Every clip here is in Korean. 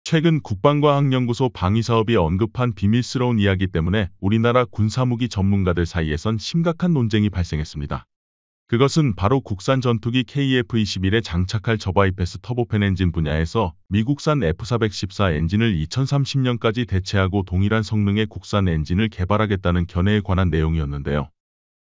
최근 국방과학연구소 방위사업이 언급한 비밀스러운 이야기 때문에 우리나라 군사무기 전문가들 사이에선 심각한 논쟁이 발생했습니다. 그것은 바로 국산 전투기 KF-21에 장착할 저바이패스 터보팬 엔진 분야에서 미국산 F414 엔진을 2030년까지 대체하고 동일한 성능의 국산 엔진을 개발하겠다는 견해에 관한 내용이었는데요.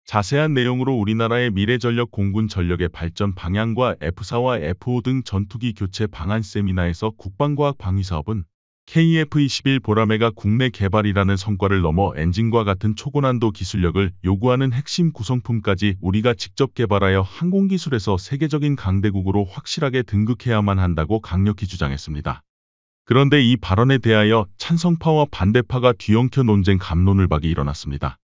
자세한 내용으로 우리나라의 미래전력 공군 전력의 발전 방향과 F4와 F5 등 전투기 교체 방안 세미나에서 국방과학 방위사업은 KF-21 보라매가 국내 개발이라는 성과를 넘어 엔진과 같은 초고난도 기술력을 요구하는 핵심 구성품까지 우리가 직접 개발하여 항공기술에서 세계적인 강대국으로 확실하게 등극해야만 한다고 강력히 주장했습니다. 그런데 이 발언에 대하여 찬성파와 반대파가 뒤엉켜 논쟁 갑론을박이 일어났습니다.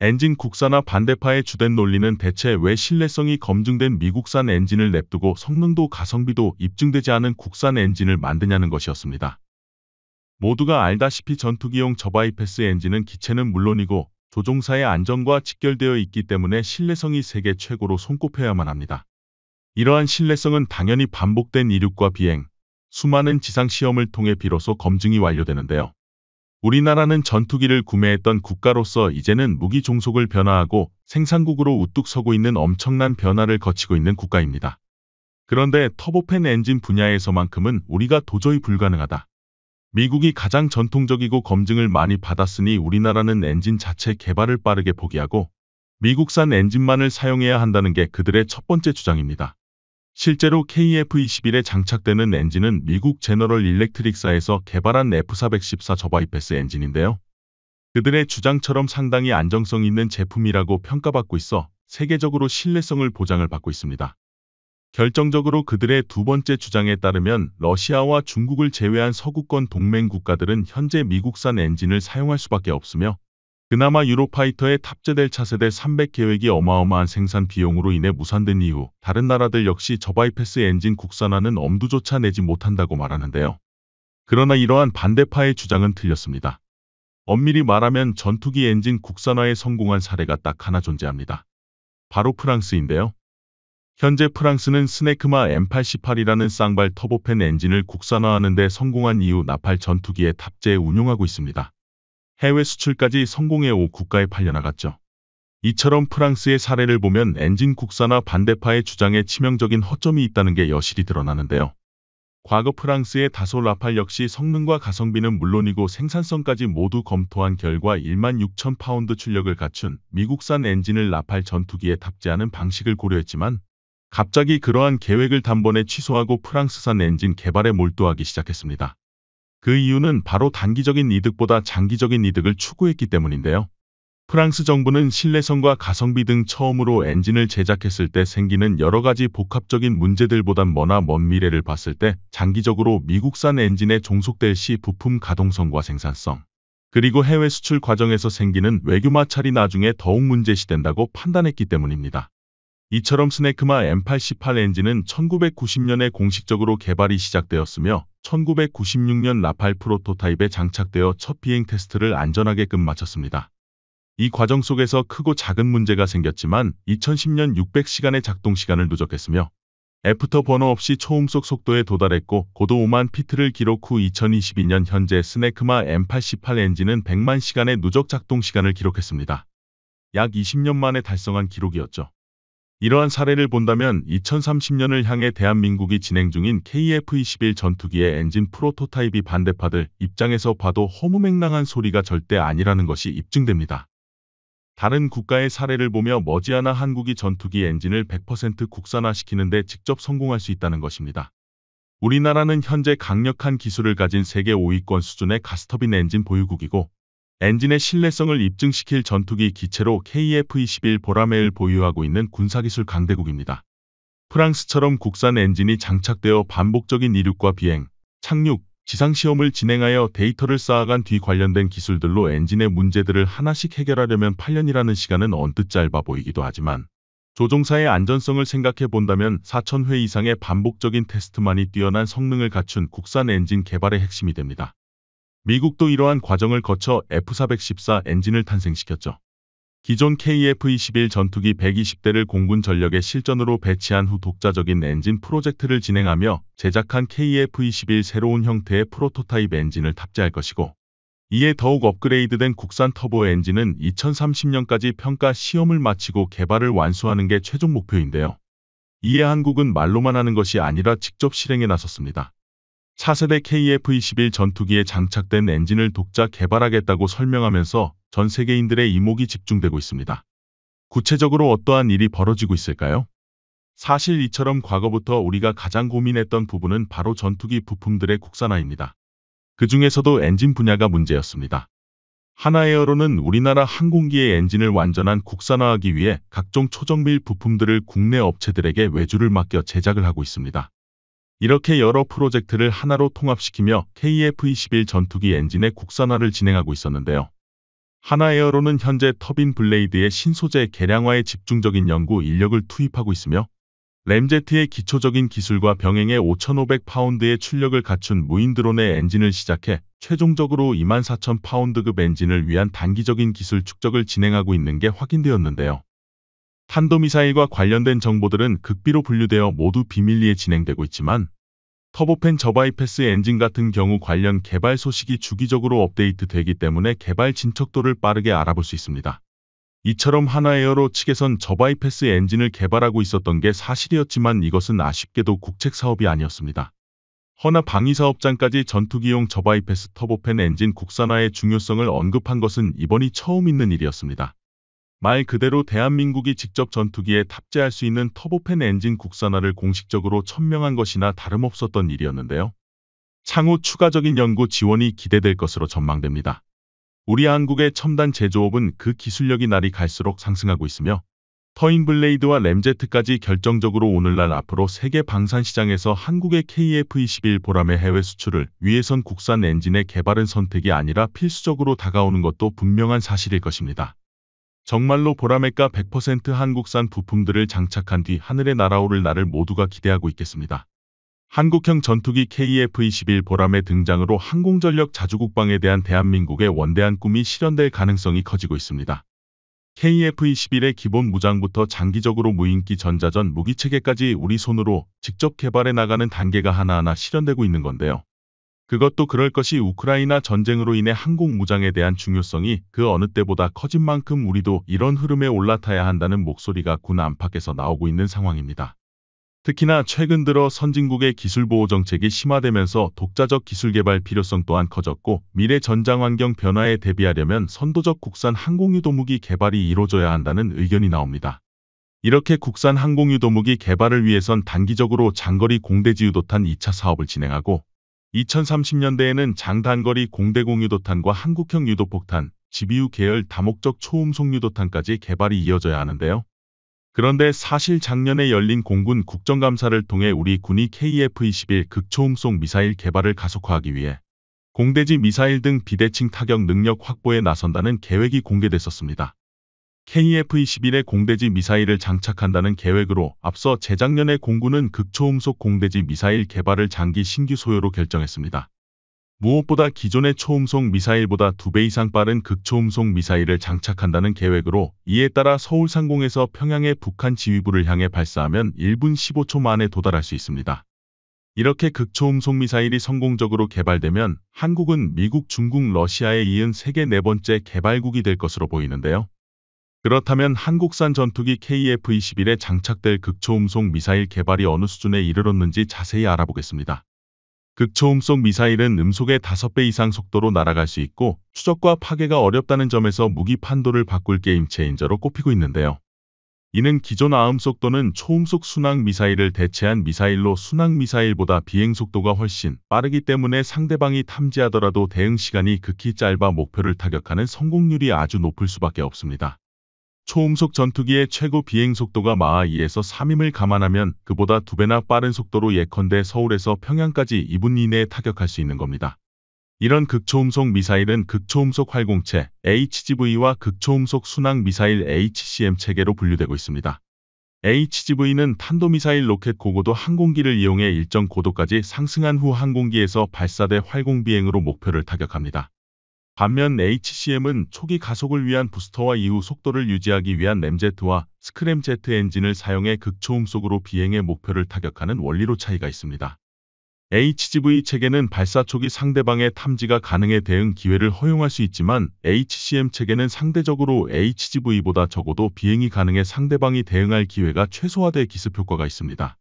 엔진 국산화 반대파의 주된 논리는 대체 왜 신뢰성이 검증된 미국산 엔진을 냅두고 성능도 가성비도 입증되지 않은 국산 엔진을 만드냐는 것이었습니다. 모두가 알다시피 전투기용 저바이패스 엔진은 기체는 물론이고 조종사의 안전과 직결되어 있기 때문에 신뢰성이 세계 최고로 손꼽혀야만 합니다. 이러한 신뢰성은 당연히 반복된 이륙과 비행, 수많은 지상시험을 통해 비로소 검증이 완료되는데요. 우리나라는 전투기를 구매했던 국가로서 이제는 무기 종속을 변화하고 생산국으로 우뚝 서고 있는 엄청난 변화를 거치고 있는 국가입니다. 그런데 터보팬 엔진 분야에서만큼은 우리가 도저히 불가능하다. 미국이 가장 전통적이고 검증을 많이 받았으니 우리나라는 엔진 자체 개발을 빠르게 포기하고 미국산 엔진만을 사용해야 한다는 게 그들의 첫 번째 주장입니다. 실제로 KF-21에 장착되는 엔진은 미국 제너럴 일렉트릭사에서 개발한 F414 저바이패스 엔진인데요. 그들의 주장처럼 상당히 안정성 있는 제품이라고 평가받고 있어 세계적으로 신뢰성을 보장을 받고 있습니다. 결정적으로 그들의 두 번째 주장에 따르면 러시아와 중국을 제외한 서구권 동맹 국가들은 현재 미국산 엔진을 사용할 수밖에 없으며 그나마 유로파이터에 탑재될 차세대 300 계획이 어마어마한 생산 비용으로 인해 무산된 이후 다른 나라들 역시 저바이패스 엔진 국산화는 엄두조차 내지 못한다고 말하는데요. 그러나 이러한 반대파의 주장은 틀렸습니다. 엄밀히 말하면 전투기 엔진 국산화에 성공한 사례가 딱 하나 존재합니다. 바로 프랑스인데요. 현재 프랑스는 스네크마 M88이라는 쌍발 터보팬 엔진을 국산화하는 데 성공한 이후 나팔 전투기에 탑재해 운용하고 있습니다. 해외 수출까지 성공해 5국가에 팔려나갔죠. 이처럼 프랑스의 사례를 보면 엔진 국산화 반대파의 주장에 치명적인 허점이 있다는 게 여실히 드러나는데요. 과거 프랑스의 다소 라팔 역시 성능과 가성비는 물론이고 생산성까지 모두 검토한 결과 16,000파운드 출력을 갖춘 미국산 엔진을 라팔 전투기에 탑재하는 방식을 고려했지만 갑자기 그러한 계획을 단번에 취소하고 프랑스산 엔진 개발에 몰두하기 시작했습니다. 그 이유는 바로 단기적인 이득보다 장기적인 이득을 추구했기 때문인데요. 프랑스 정부는 신뢰성과 가성비 등 처음으로 엔진을 제작했을 때 생기는 여러 가지 복합적인 문제들보단 머나 먼 미래를 봤을 때 장기적으로 미국산 엔진에 종속될 시 부품 가동성과 생산성, 그리고 해외 수출 과정에서 생기는 외교 마찰이 나중에 더욱 문제시된다고 판단했기 때문입니다. 이처럼 스네크마 M88 엔진은 1990년에 공식적으로 개발이 시작되었으며 1996년 라팔 프로토타입에 장착되어 첫 비행 테스트를 안전하게끔 마쳤습니다. 이 과정 속에서 크고 작은 문제가 생겼지만 2010년 600시간의 작동 시간을 누적했으며 애프터 버너 없이 초음속 속도에 도달했고 고도 5만 피트를 기록 후 2022년 현재 스네크마 M88 엔진은 100만 시간의 누적 작동 시간을 기록했습니다. 약 20년 만에 달성한 기록이었죠. 이러한 사례를 본다면 2030년을 향해 대한민국이 진행 중인 KF-21 전투기의 엔진 프로토타입이 반대파들 입장에서 봐도 허무맹랑한 소리가 절대 아니라는 것이 입증됩니다. 다른 국가의 사례를 보며 머지않아 한국이 전투기 엔진을 100% 국산화시키는 데 직접 성공할 수 있다는 것입니다. 우리나라는 현재 강력한 기술을 가진 세계 5위권 수준의 가스터빈 엔진 보유국이고 엔진의 신뢰성을 입증시킬 전투기 기체로 KF-21 보라매를 보유하고 있는 군사기술 강대국입니다. 프랑스처럼 국산 엔진이 장착되어 반복적인 이륙과 비행, 착륙, 지상시험을 진행하여 데이터를 쌓아간 뒤 관련된 기술들로 엔진의 문제들을 하나씩 해결하려면 8년이라는 시간은 언뜻 짧아 보이기도 하지만 조종사의 안전성을 생각해 본다면 4,000회 이상의 반복적인 테스트만이 뛰어난 성능을 갖춘 국산 엔진 개발의 핵심이 됩니다. 미국도 이러한 과정을 거쳐 F414 엔진을 탄생시켰죠. 기존 KF-21 전투기 120대를 공군 전력의 실전으로 배치한 후 독자적인 엔진 프로젝트를 진행하며 제작한 KF-21 새로운 형태의 프로토타입 엔진을 탑재할 것이고, 이에 더욱 업그레이드된 국산 터보 엔진은 2030년까지 평가 시험을 마치고 개발을 완수하는 게 최종 목표인데요. 이에 한국은 말로만 하는 것이 아니라 직접 실행에 나섰습니다. 차세대 KF-21 전투기에 장착된 엔진을 독자 개발하겠다고 설명하면서 전 세계인들의 이목이 집중되고 있습니다. 구체적으로 어떠한 일이 벌어지고 있을까요? 사실 이처럼 과거부터 우리가 가장 고민했던 부분은 바로 전투기 부품들의 국산화입니다. 그 중에서도 엔진 분야가 문제였습니다. 하나에어로는 우리나라 항공기의 엔진을 완전한 국산화하기 위해 각종 초정밀 부품들을 국내 업체들에게 외주를 맡겨 제작을 하고 있습니다. 이렇게 여러 프로젝트를 하나로 통합시키며 KF-21 전투기 엔진의 국산화를 진행하고 있었는데요. 하나에어로는 현재 터빈 블레이드의 신소재 개량화에 집중적인 연구 인력을 투입하고 있으며, 램제트의 기초적인 기술과 병행의 5,500파운드의 출력을 갖춘 무인 드론의 엔진을 시작해 최종적으로 24,000파운드급 엔진을 위한 단기적인 기술 축적을 진행하고 있는 게 확인되었는데요. 탄도미사일과 관련된 정보들은 극비로 분류되어 모두 비밀리에 진행되고 있지만, 터보팬 저바이패스 엔진 같은 경우 관련 개발 소식이 주기적으로 업데이트되기 때문에 개발 진척도를 빠르게 알아볼 수 있습니다. 이처럼 하나에어로 측에선 저바이패스 엔진을 개발하고 있었던 게 사실이었지만 이것은 아쉽게도 국책 사업이 아니었습니다. 허나 방위사업장까지 전투기용 저바이패스 터보팬 엔진 국산화의 중요성을 언급한 것은 이번이 처음 있는 일이었습니다. 말 그대로 대한민국이 직접 전투기에 탑재할 수 있는 터보팬 엔진 국산화를 공식적으로 천명한 것이나 다름없었던 일이었는데요. 향후 추가적인 연구 지원이 기대될 것으로 전망됩니다. 우리 한국의 첨단 제조업은 그 기술력이 날이 갈수록 상승하고 있으며, 터인 블레이드와 램제트까지 결정적으로 오늘날 앞으로 세계 방산 시장에서 한국의 KF-21 보람의 해외 수출을 위해선 국산 엔진의 개발은 선택이 아니라 필수적으로 다가오는 것도 분명한 사실일 것입니다. 정말로 보라매가 100% 한국산 부품들을 장착한 뒤 하늘에 날아오를 날을 모두가 기대하고 있겠습니다. 한국형 전투기 KF-21 보람의 등장으로 항공전력 자주국방에 대한 대한민국의 원대한 꿈이 실현될 가능성이 커지고 있습니다. KF-21의 기본 무장부터 장기적으로 무인기 전자전 무기체계까지 우리 손으로 직접 개발해 나가는 단계가 하나하나 실현되고 있는 건데요. 그것도 그럴 것이 우크라이나 전쟁으로 인해 항공무장에 대한 중요성이 그 어느 때보다 커진 만큼 우리도 이런 흐름에 올라타야 한다는 목소리가 군 안팎에서 나오고 있는 상황입니다. 특히나 최근 들어 선진국의 기술보호 정책이 심화되면서 독자적 기술 개발 필요성 또한 커졌고, 미래 전장 환경 변화에 대비하려면 선도적 국산 항공유도무기 개발이 이루어져야 한다는 의견이 나옵니다. 이렇게 국산 항공유도무기 개발을 위해선 단기적으로 장거리 공대지 유도탄 2차 사업을 진행하고, 2030년대에는 장단거리 공대공 유도탄과 한국형 유도폭탄, GBU 계열 다목적 초음속 유도탄까지 개발이 이어져야 하는데요. 그런데 사실 작년에 열린 공군 국정감사를 통해 우리 군이 KF-21 극초음속 미사일 개발을 가속화하기 위해 공대지 미사일 등 비대칭 타격 능력 확보에 나선다는 계획이 공개됐었습니다. KF-21의 공대지 미사일을 장착한다는 계획으로 앞서 재작년에 공군은 극초음속 공대지 미사일 개발을 장기 신규 소요로 결정했습니다. 무엇보다 기존의 초음속 미사일보다 2배 이상 빠른 극초음속 미사일을 장착한다는 계획으로, 이에 따라 서울상공에서 평양의 북한 지휘부를 향해 발사하면 1분 15초 만에 도달할 수 있습니다. 이렇게 극초음속 미사일이 성공적으로 개발되면 한국은 미국, 중국, 러시아에 이은 세계 4번째 개발국이 될 것으로 보이는데요. 그렇다면 한국산 전투기 KF-21에 장착될 극초음속 미사일 개발이 어느 수준에 이르렀는지 자세히 알아보겠습니다. 극초음속 미사일은 음속의 5배 이상 속도로 날아갈 수 있고, 추적과 파괴가 어렵다는 점에서 무기 판도를 바꿀 게임 체인저로 꼽히고 있는데요. 이는 기존 아음속도는 초음속 순항 미사일을 대체한 미사일로 순항 미사일보다 비행 속도가 훨씬 빠르기 때문에 상대방이 탐지하더라도 대응 시간이 극히 짧아 목표를 타격하는 성공률이 아주 높을 수밖에 없습니다. 초음속 전투기의 최고 비행 속도가 마하 2에서 3임을 감안하면 그보다 2배나 빠른 속도로 예컨대 서울에서 평양까지 2분 이내에 타격할 수 있는 겁니다. 이런 극초음속 미사일은 극초음속 활공체 HGV와 극초음속 순항 미사일 HCM 체계로 분류되고 있습니다. HGV는 탄도미사일 로켓 고고도 항공기를 이용해 일정 고도까지 상승한 후 항공기에서 발사돼 활공비행으로 목표를 타격합니다. 반면 HCM은 초기 가속을 위한 부스터와 이후 속도를 유지하기 위한 램제트와 스크램제트 엔진을 사용해 극초음속으로 비행의 목표를 타격하는 원리로 차이가 있습니다. HGV 체계는 발사 초기 상대방의 탐지가 가능해 대응 기회를 허용할 수 있지만 HCM 체계는 상대적으로 HGV보다 적어도 비행이 가능해 상대방이 대응할 기회가 최소화돼 기습 효과가 있습니다.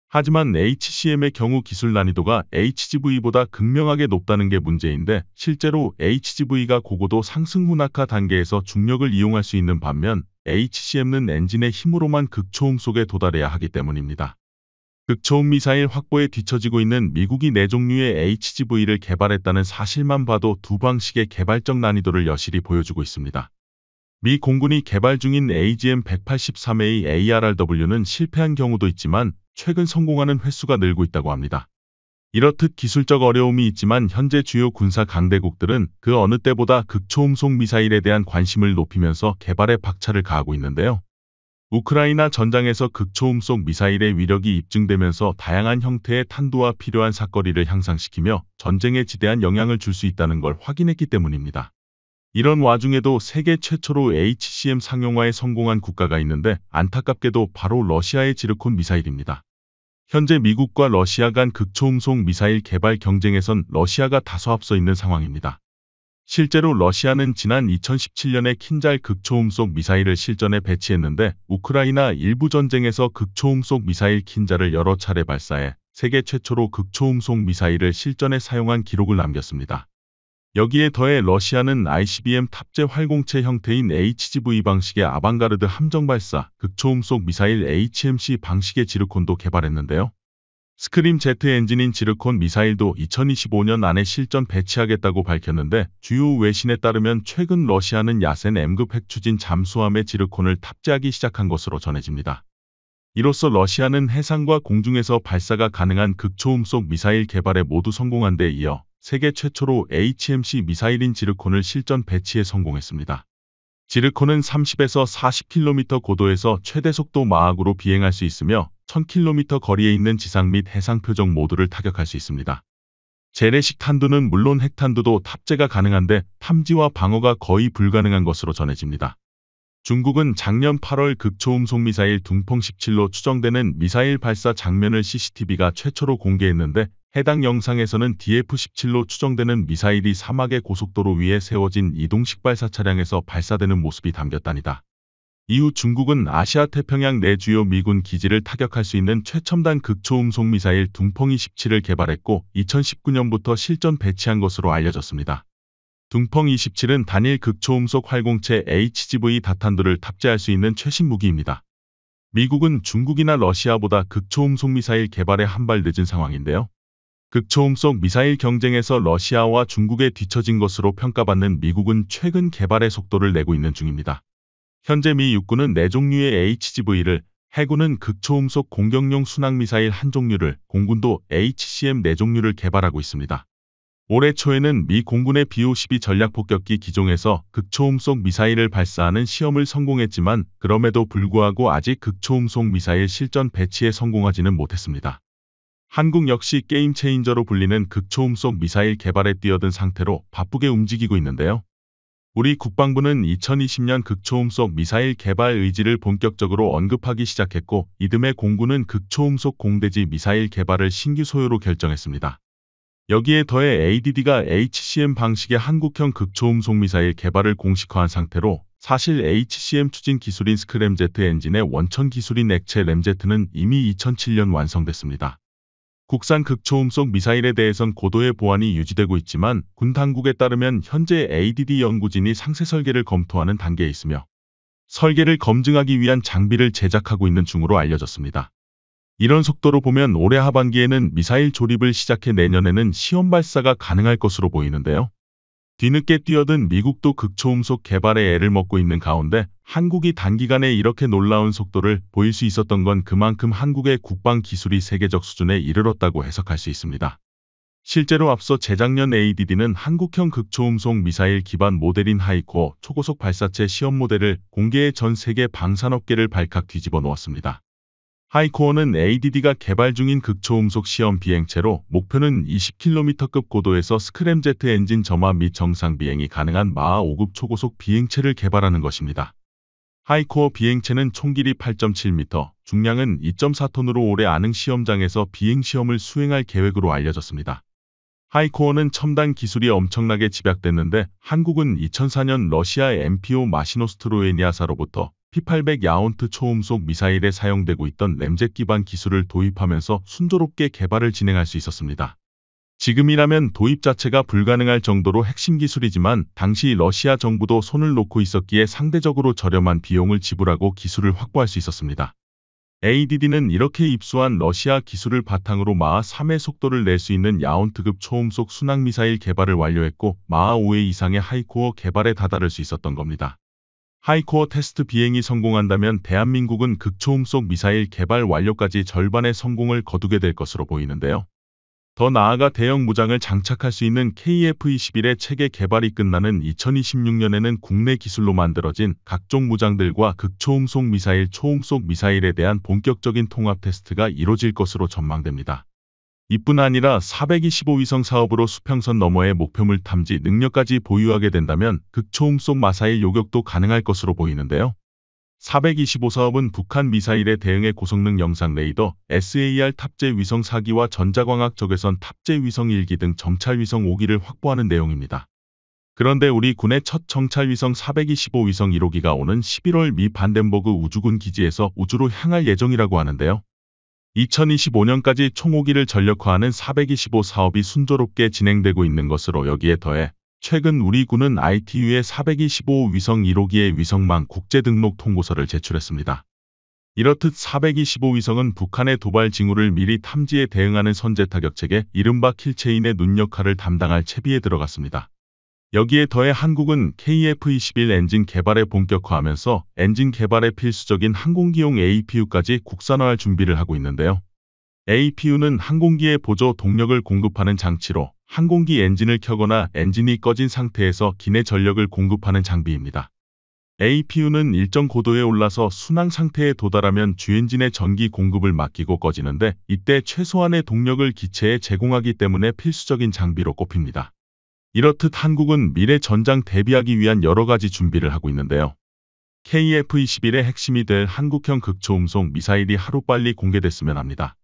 하지만 HCM의 경우 기술 난이도가 HGV보다 극명하게 높다는 게 문제인데 실제로 HGV가 고고도 상승 후 낙하 단계에서 중력을 이용할 수 있는 반면 HCM은 엔진의 힘으로만 극초음속에 도달해야 하기 때문입니다. 극초음 미사일 확보에 뒤처지고 있는 미국이 4종류의 HGV를 개발했다는 사실만 봐도 두 방식의 개발적 난이도를 여실히 보여주고 있습니다. 미 공군이 개발 중인 AGM-183A ARRW는 실패한 경우도 있지만 최근 성공하는 횟수가 늘고 있다고 합니다. 이렇듯 기술적 어려움이 있지만 현재 주요 군사 강대국들은 그 어느 때보다 극초음속 미사일에 대한 관심을 높이면서 개발에 박차를 가하고 있는데요. 우크라이나 전장에서 극초음속 미사일의 위력이 입증되면서 다양한 형태의 탄두와 필요한 사거리를 향상시키며 전쟁에 지대한 영향을 줄 수 있다는 걸 확인했기 때문입니다. 이런 와중에도 세계 최초로 HCM 상용화에 성공한 국가가 있는데 안타깝게도 바로 러시아의 지르콘 미사일입니다. 현재 미국과 러시아 간 극초음속 미사일 개발 경쟁에선 러시아가 다소 앞서 있는 상황입니다. 실제로 러시아는 지난 2017년에 킨잘 극초음속 미사일을 실전에 배치했는데 우크라이나 일부 전쟁에서 극초음속 미사일 킨잘을 여러 차례 발사해 세계 최초로 극초음속 미사일을 실전에 사용한 기록을 남겼습니다. 여기에 더해 러시아는 ICBM 탑재 활공체 형태인 HGV 방식의 아방가르드 함정 발사, 극초음속 미사일 HMC 방식의 지르콘도 개발했는데요. 스크림 제트 엔진인 지르콘 미사일도 2025년 안에 실전 배치하겠다고 밝혔는데 주요 외신에 따르면 최근 러시아는 야센 M급 핵추진 잠수함에 지르콘을 탑재하기 시작한 것으로 전해집니다. 이로써 러시아는 해상과 공중에서 발사가 가능한 극초음속 미사일 개발에 모두 성공한 데 이어 세계 최초로 HMC 미사일인 지르콘을 실전 배치에 성공했습니다. 지르콘은 30에서 40km 고도에서 최대 속도 마학으로 비행할 수 있으며 1000km 거리에 있는 지상 및 해상 표적 모두를 타격할 수 있습니다. 재래식 탄두는 물론 핵탄두도 탑재가 가능한데 탐지와 방어가 거의 불가능한 것으로 전해집니다. 중국은 작년 8월 극초음속 미사일 둥펑 17로 추정되는 미사일 발사 장면을 CCTV가 최초로 공개했는데 해당 영상에서는 DF-17로 추정되는 미사일이 사막의 고속도로 위에 세워진 이동식 발사 차량에서 발사되는 모습이 담겼다니다. 이후 중국은 아시아 태평양 내 주요 미군 기지를 타격할 수 있는 최첨단 극초음속 미사일 둥펑 27을 개발했고 2019년부터 실전 배치한 것으로 알려졌습니다. 둥펑 27은 단일 극초음속 활공체 HGV 다탄두를 탑재할 수 있는 최신 무기입니다. 미국은 중국이나 러시아보다 극초음속 미사일 개발에 한 발 늦은 상황인데요. 극초음속 미사일 경쟁에서 러시아와 중국에 뒤처진 것으로 평가받는 미국은 최근 개발의 속도를 내고 있는 중입니다. 현재 미 육군은 4종류의 HGV를, 해군은 극초음속 공격용 순항미사일 한 종류를, 공군도 HCM 4종류를 개발하고 있습니다. 올해 초에는 미 공군의 B-52 전략폭격기 기종에서 극초음속 미사일을 발사하는 시험을 성공했지만 그럼에도 불구하고 아직 극초음속 미사일 실전 배치에 성공하지는 못했습니다. 한국 역시 게임 체인저로 불리는 극초음속 미사일 개발에 뛰어든 상태로 바쁘게 움직이고 있는데요. 우리 국방부는 2020년 극초음속 미사일 개발 의지를 본격적으로 언급하기 시작했고 이듬해 공군은 극초음속 공대지 미사일 개발을 신규 소요로 결정했습니다. 여기에 더해 ADD가 HCM 방식의 한국형 극초음속 미사일 개발을 공식화한 상태로 사실 HCM 추진 기술인 스크램제트 엔진의 원천 기술인 액체 램제트는 이미 2007년 완성됐습니다. 국산 극초음속 미사일에 대해선 고도의 보안이 유지되고 있지만 군 당국에 따르면 현재 ADD 연구진이 상세 설계를 검토하는 단계에 있으며 설계를 검증하기 위한 장비를 제작하고 있는 중으로 알려졌습니다. 이런 속도로 보면 올해 하반기에는 미사일 조립을 시작해 내년에는 시험 발사가 가능할 것으로 보이는데요. 뒤늦게 뛰어든 미국도 극초음속 개발에 애를 먹고 있는 가운데 한국이 단기간에 이렇게 놀라운 속도를 보일 수 있었던 건 그만큼 한국의 국방 기술이 세계적 수준에 이르렀다고 해석할 수 있습니다. 실제로 앞서 재작년 ADD는 한국형 극초음속 미사일 기반 모델인 하이코어 초고속 발사체 시험 모델을 공개해 전 세계 방산업계를 발칵 뒤집어 놓았습니다. 하이코어는 ADD가 개발 중인 극초음속 시험 비행체로 목표는 20km급 고도에서 스크램제트 엔진 점화 및 정상 비행이 가능한 마하 5급 초고속 비행체를 개발하는 것입니다. 하이코어 비행체는 총 길이 8.7m, 중량은 2.4톤으로 올해 아능 시험장에서 비행 시험을 수행할 계획으로 알려졌습니다. 하이코어는 첨단 기술이 엄청나게 집약됐는데 한국은 2004년 러시아의 MPO 마시노스트로에니아사로부터 P-800 야온트 초음속 미사일에 사용되고 있던 램젯 기반 기술을 도입하면서 순조롭게 개발을 진행할 수 있었습니다. 지금이라면 도입 자체가 불가능할 정도로 핵심 기술이지만 당시 러시아 정부도 손을 놓고 있었기에 상대적으로 저렴한 비용을 지불하고 기술을 확보할 수 있었습니다. ADD는 이렇게 입수한 러시아 기술을 바탕으로 마하 3의 속도를 낼 수 있는 야온트급 초음속 순항미사일 개발을 완료했고 마하 5의 이상의 하이코어 개발에 다다를 수 있었던 겁니다. 하이코어 테스트 비행이 성공한다면 대한민국은 극초음속 미사일 개발 완료까지 절반의 성공을 거두게 될 것으로 보이는데요. 더 나아가 대형 무장을 장착할 수 있는 KF-21의 체계 개발이 끝나는 2026년에는 국내 기술로 만들어진 각종 무장들과 극초음속 미사일, 초음속 미사일에 대한 본격적인 통합 테스트가 이뤄질 것으로 전망됩니다. 이뿐 아니라 425위성 사업으로 수평선 너머의 목표물 탐지 능력까지 보유하게 된다면 극초음속 마사일 요격도 가능할 것으로 보이는데요. 425 사업은 북한 미사일에 대응해 고성능 영상 레이더, SAR 탑재 위성 4기와 전자광학 적외선 탑재 위성 1기 등 정찰 위성 5기를 확보하는 내용입니다. 그런데 우리 군의 첫 정찰 위성 425 위성 1호기가 오는 11월 미 반덴버그 우주군 기지에서 우주로 향할 예정이라고 하는데요. 2025년까지 총 5기를 전력화하는 425 사업이 순조롭게 진행되고 있는 것으로 여기에 더해 최근 우리 군은 ITU의 425 위성 1호기의 위성망 국제 등록 통보서를 제출했습니다. 이렇듯 425 위성은 북한의 도발 징후를 미리 탐지해 대응하는 선제 타격 체계 이른바 킬체인의 눈 역할을 담당할 채비에 들어갔습니다. 여기에 더해 한국은 KF-21 엔진 개발에 본격화하면서 엔진 개발에 필수적인 항공기용 APU까지 국산화할 준비를 하고 있는데요. APU는 항공기에 보조 동력을 공급하는 장치로 항공기 엔진을 켜거나 엔진이 꺼진 상태에서 기내 전력을 공급하는 장비입니다. APU는 일정 고도에 올라서 순항 상태에 도달하면 주엔진의 전기 공급을 맡기고 꺼지는데 이때 최소한의 동력을 기체에 제공하기 때문에 필수적인 장비로 꼽힙니다. 이렇듯 한국은 미래 전장 대비하기 위한 여러 가지 준비를 하고 있는데요. KF-21의 핵심이 될 한국형 극초음속 미사일이 하루빨리 공개됐으면 합니다.